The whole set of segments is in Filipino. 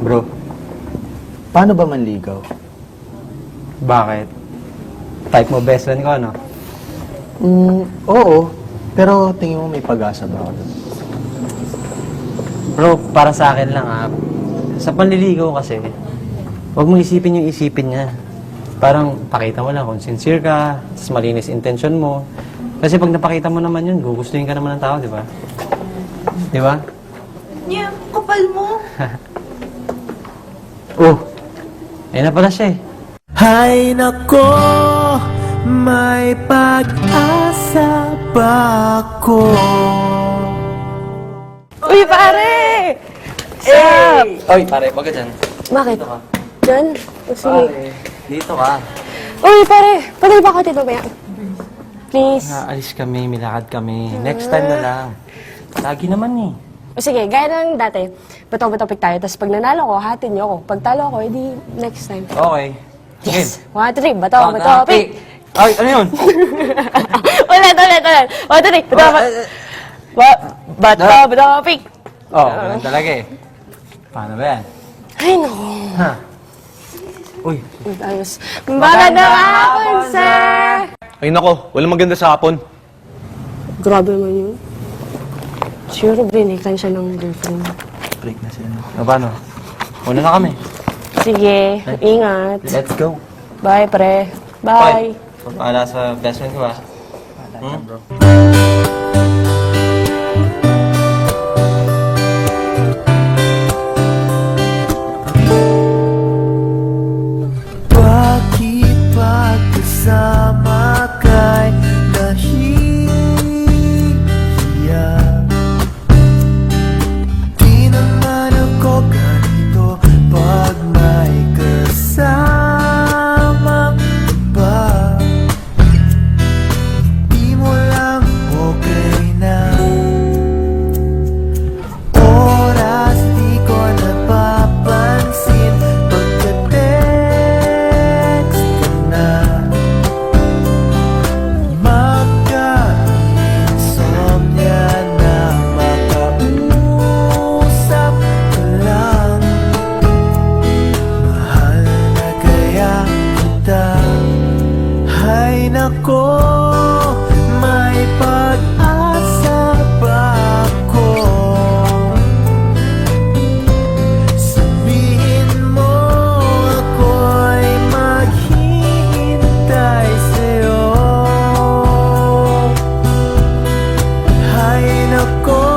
Bro, paano ba manligaw? Bakit? Type mo best friend ko, ano? Oo. Pero tingin mo may pag-asa ba ako doon? Bro, para sa akin lang sa panliligaw kasi, huwag mong isipin yung isipin niya. Parang pakita mo lang kung sincere ka, tapos malinis intention mo. Kasi pag napakita mo naman yun, gugustuhin ka naman ng tao, di ba? Di ba? Niya, kapal mo. Oh, ayun na pala siya eh. Hay nako, may pag-asa ba ako? Uy, pare! Sup? Oy, pare, wag ka dyan. Bakit? Dito ka. Diyan? O, sige. Pare, dito ka. Uy, pare! Pwede ba ka dito ba yan? Please. Naalis kami, milakad kami. Next time na lang. Lagi naman eh. O sige, gaya ng dati. Bato-bato-pick tayo. Tapos pag nanalo ko, hatin niyo ako. Pag talo ako, edi next time. Okay. Yes! 1, 2, 3. Bato-bato-pick! Ay, ano yun? Ulit. 1, 2, 3. Bato-bato-pick! Oh, ganun talaga eh. Paano ba yan? Ay, naku. Ha? Uy. Ayos. Magandang hapon, sir! Ay nako, walang maganda sa hapon. Grabe naman yun. Siguro brinigtan siya ng girlfriend. Break na sila. Paano? Una na kami. Sige, ingat. Let's go. Bye, pre. Bye. Pagpala sa best friend ko ba? Bro. Bakit pagkasama kay nahihiya? Di naman ako ganito pag may kasama ba? Di mo lang okay na. Oras di ko napapansin pagka-text ka na. Magka-insomnia na makausap ka lang. Mahal na kaya kita. Hay nako, may pag-asa ba ako? Sabihin mo ako'y maghihintay sa'yo. Hay nako,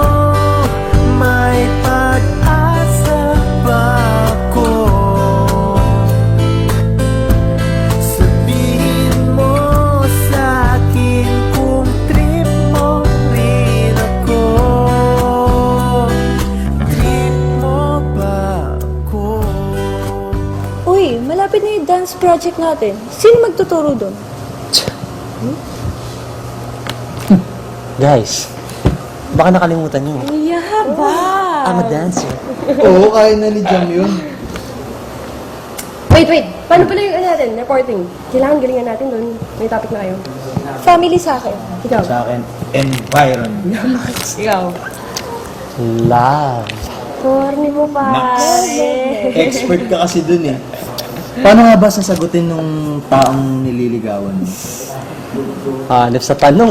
may pag-asa ba ako? Sabihin mo sa'kin kung trip mo rin ako. Trip mo ba ako? Uy, malapit na yung dance project natin. Sino magtuturo doon? Guys, baka nakalimutan nyo. Yeah, ba? I'm a dancer. Oo, kaya na ni Jam yun. Wait. Paano pala yung natin? Reporting. Kailangan galingan natin doon. May topic na kayo. Family sa akin. Ikaw. Sa akin, environment. Ikaw. Love. Corny mo, pare. Expert ka kasi dun eh. Paano nga ba sasagutin nung taong nililigawan mo? Hanip sa tanong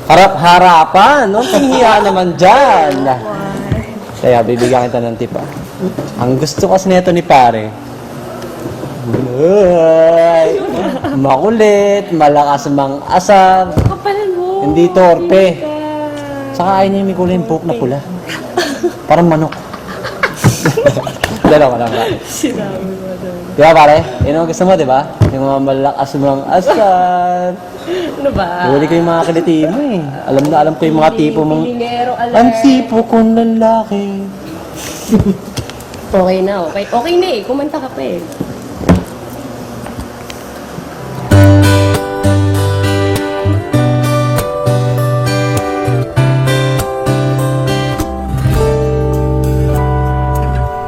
Harap-harapan, no? Pihiya naman dyan. Kaya bibigyan kita ng tip Ang gusto kasi nito ni pare, ay, makulit, malakas mang asar, Kapalan mo. hindi torpe. Saka ayaw niya yung may kulay yung buhok na pula. Parang manok. Dalawa lang ba? Di ba pare? Yun ang gusto mo, di ba? Yung mga malakas mang asar. Ano ba? Huli ko yung mga kiliti mo eh. Alam ko yung mga tipo mong... Bilingero, Ang tipo kong lalaki. Okay na, okay. Okay na eh. Kumanta ka pa eh.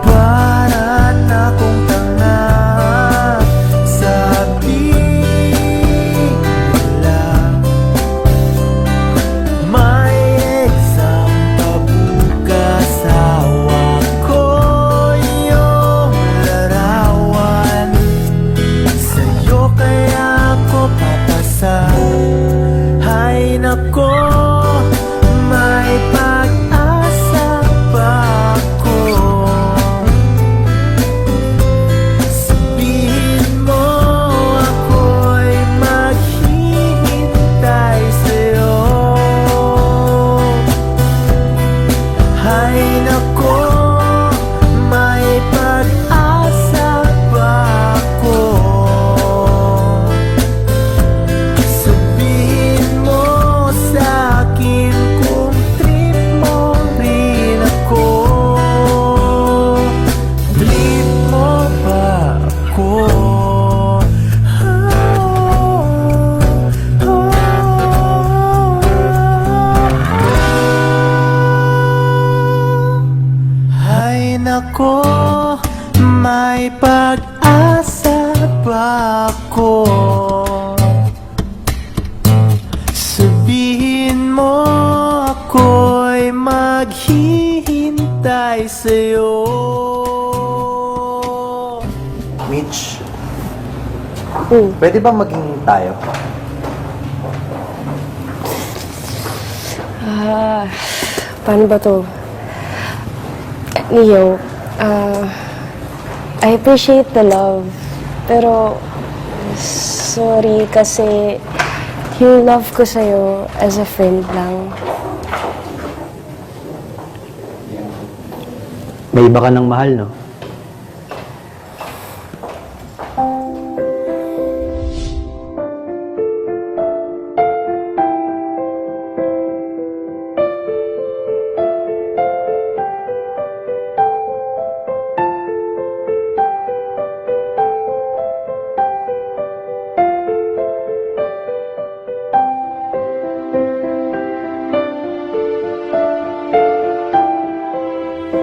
Para na kong tanga sa bigla. May exam pa bukas, hawak ko iyong nako, may pag-asa pa ako. Sabihin mo ako'y maghihintay sa'yo. Hay nako, may pag-asa pa ako. Sabihin mo sa'kin kung trip mo rin ako. Trip mo ba ako? Ay nako, may pag-asa ba ako? Sabihin mo ako'y maghihintay sa'yo. Mitch, pwede ba maging tayo? Paano ba to? Neo, I appreciate the love, pero sorry kasi yung love ko sa'yo as a friend lang. May iba ka ng mahal, no?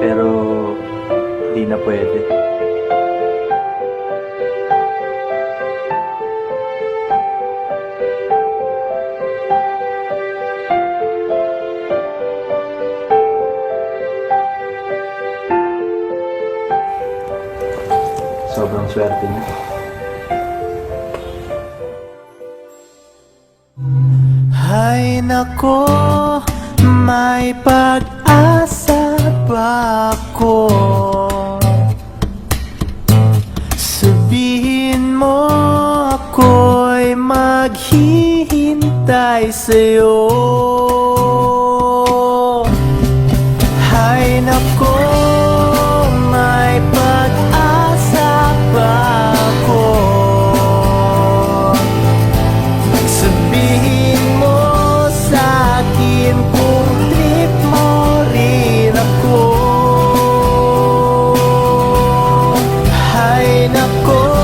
Pero di na pwede. Sobrang swerte niya. Hay nako, may pag-asa ba ako? Sabihin mo ako'y maghihintay sa'yo. Hay nako, may pag-asa ba ako? Sabihin mo sa'kin kung trip mo rin ako. Hay nako,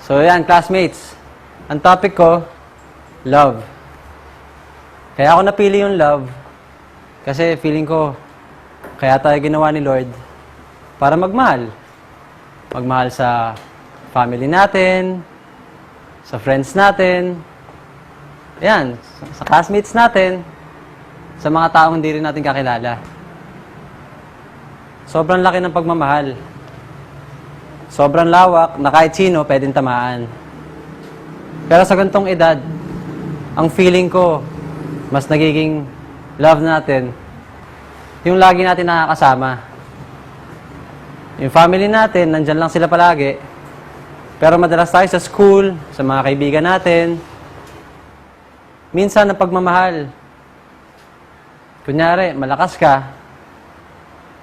So yan, classmates. Ang topic ko, love. Kaya ako napili yung love kasi feeling ko kaya tayo ginawa ni Lord para magmahal. Magmahal sa family natin, sa friends natin, yan, sa classmates natin, sa mga taong hindi rin natin kakilala. Sobrang laki ng pagmamahal. Sobrang lawak na kahit sino pwedeng tamaan. Pero sa ganitong edad, ang feeling ko, mas nagiging love natin, yung lagi natin nakakasama. Yung family natin, nandyan lang sila palagi. Pero madalas tayo sa school, sa mga kaibigan natin, minsan ang pagmamahal. Kunyari, malakas ka,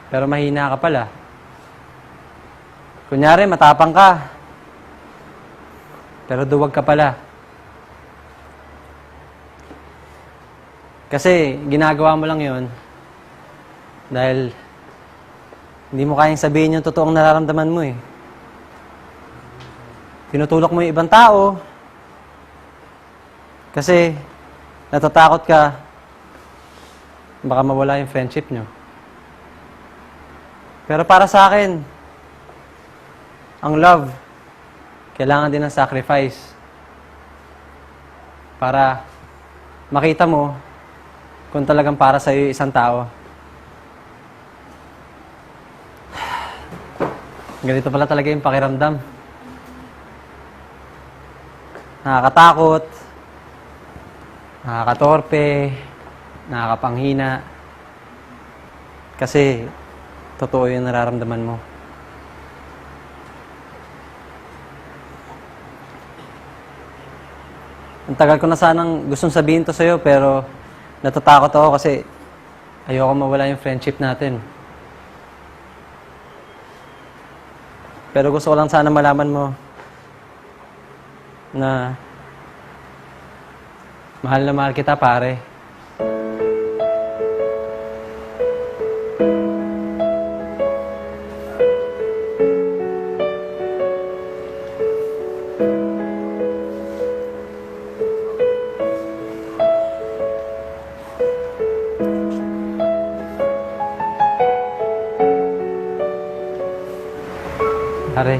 pero mahina ka pala. Kunyari, matapang ka, pero duwag ka pala. Kasi ginagawa mo lang yon dahil hindi mo kayang sabihin yung totoong nararamdaman mo eh. Tinutulak mo yung ibang tao kasi natatakot ka baka mawala yung friendship nyo. Pero para sa akin, ang love, kailangan din ng sacrifice para makita mo kung talagang para sa'yo yung isang tao. Ganito pala talaga yung pakiramdam. Nakakatakot, nakakatorpe, nakakapanghina. Kasi, totoo yung nararamdaman mo. Ang tagal ko na sanang gustong sabihin to sa'yo, pero natatakot ako kasi ayoko mawala yung friendship natin. Pero gusto ko lang sana malaman mo na mahal kita, pare. Pare.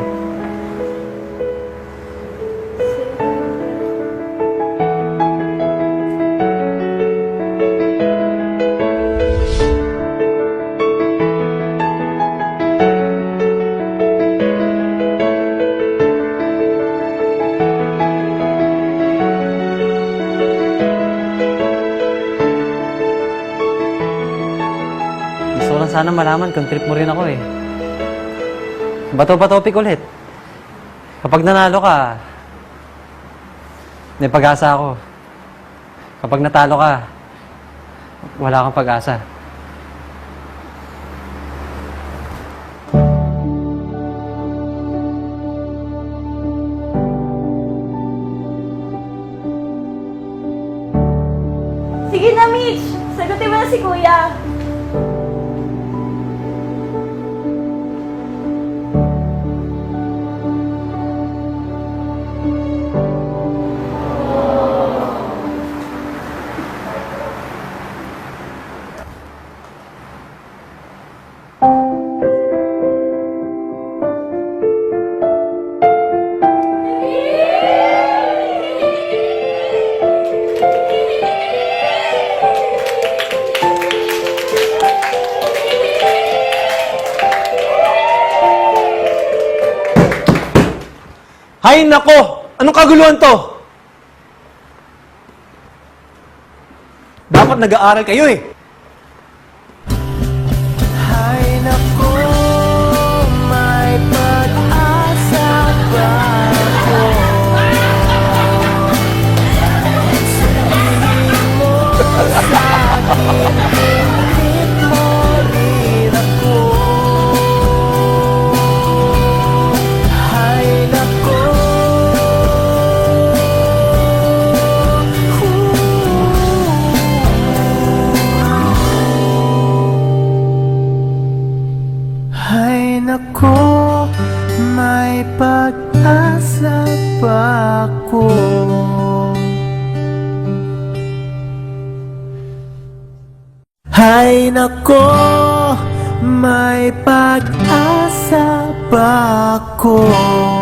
Gusto ko lang sana malaman kung trip mo rin ako eh. Bato pa topic ulit. Kapag nanalo ka, may pag-asa ako. Kapag natalo ka, wala kang pag-asa. Sige na, Mitch! Sagutin mo na si Kuya! Hay nako! Anong kaguluhan to? Dapat nag-aaral kayo eh. Ay nako, may pag-asa pa ako. Sabihin mo sa akin, trip mo rin ako. Ay nako, ay nako, may pag-asa pa ako. Ay nako, may pag-asa pa ako.